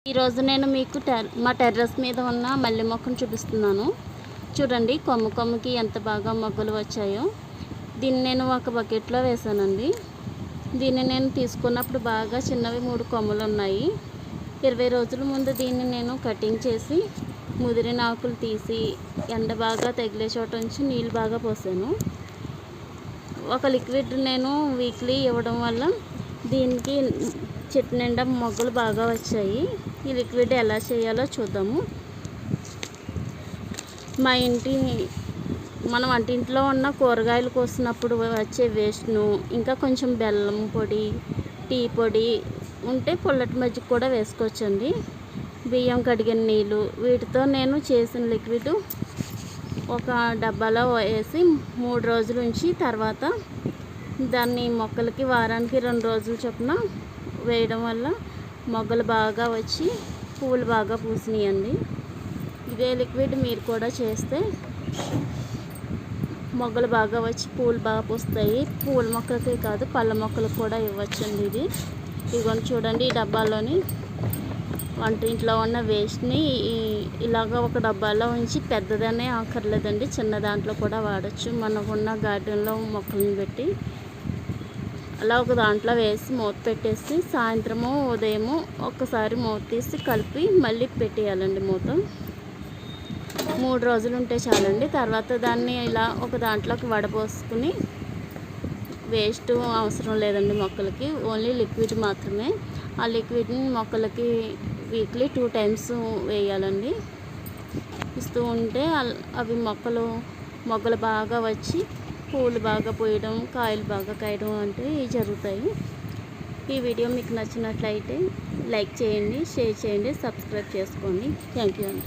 ఈరోజు నేను మీకు మా టెర్రస్ మీద ఉన్న మల్లె మొక్కను చూపిస్తున్నాను. చూడండి, కొమ్మకి ఎంత బాగా మొగ్గలు వచ్చాయో. దీన్ని నేను ఒక బకెట్లో వేసానండి. దీన్ని నేను తీసుకున్నప్పుడు బాగా చిన్నవి 3 కొమ్మలు ఉన్నాయి. 20 రోజుల ముందు దీన్ని నేను కటింగ్ చేసి ముదిరిన ఆకులు తీసి ఎండ బాగా తగిలే చోట నుంచి నీళ్ళు బాగా పోసాను. ఒక లిక్విడ్ నేను వీక్లీ ఇవ్వడం వల్ల దీనికి చెట్టు నిండా మొగ్గలు బాగా వచ్చాయి. ఈ లిక్విడ్ ఎలా చేయాలో చూద్దాము. మన వంటింట్లో ఉన్న కూరగాయలు కోసినప్పుడు వచ్చే వేస్ట్ను, ఇంకా కొంచెం బెల్లం పొడి, టీ పొడి ఉంటే పుల్లటి మజ్జిగ కూడా వేసుకోవచ్చండి. బియ్యం కడిగిన నీళ్ళు, వీటితో నేను చేసిన లిక్విడ్ ఒక డబ్బాలో వేసి 3 రోజులు ఉంచి తర్వాత దాన్ని మొక్కలకి వారానికి 2 రోజులు చొప్పున వేయడం వల్ల మొగ్గలు బాగా వచ్చి పువ్వులు బాగా పూసినాయండి. ఇదే లిక్విడ్ మీరు కూడా చేస్తే మొగ్గలు బాగా వచ్చి పువ్వులు బాగా పూస్తాయి. పూల మొక్కలకి కాదు, పళ్ళ మొక్కలకు కూడా ఇవ్వచ్చండి. ఇదిగోండి చూడండి, ఈ డబ్బాలోని వంటింట్లో ఉన్న వేస్ట్ని ఇలాగ ఒక డబ్బాలో ఉంచి, పెద్దదనే ఆకర్లేదండి, చిన్న దాంట్లో కూడా వాడచ్చు. మనకున్న గార్డెన్లో మొక్కలను పెట్టి అలా ఒక దాంట్లో వేసి మూత పెట్టేసి సాయంత్రము ఉదయము ఒక్కసారి మూత తీసి కలిపి మళ్ళీ పెట్టేయాలండి. మూత 3 రోజులు ఉంటే చాలండి. తర్వాత దాన్ని ఇలా ఒక దాంట్లోకి వడపోసుకుని, వేస్ట్ అవసరం లేదండి మొక్కలకి, ఓన్లీ లిక్విడ్ మాత్రమే. ఆ లిక్విడ్ని మొక్కలకి వీక్లీ 2 టైమ్స్ వేయాలండి. ఇస్తూ ఉంటే అవి మొగ్గలు బాగా వచ్చి పూలు బాగా పూయడం, కాయలు బాగా కాయడం వంటివి జరుగుతాయి. ఈ వీడియో మీకు నచ్చినట్లయితే లైక్ చేయండి, షేర్ చేయండి, సబ్స్క్రైబ్ చేసుకోండి. థ్యాంక్ యూ అండి.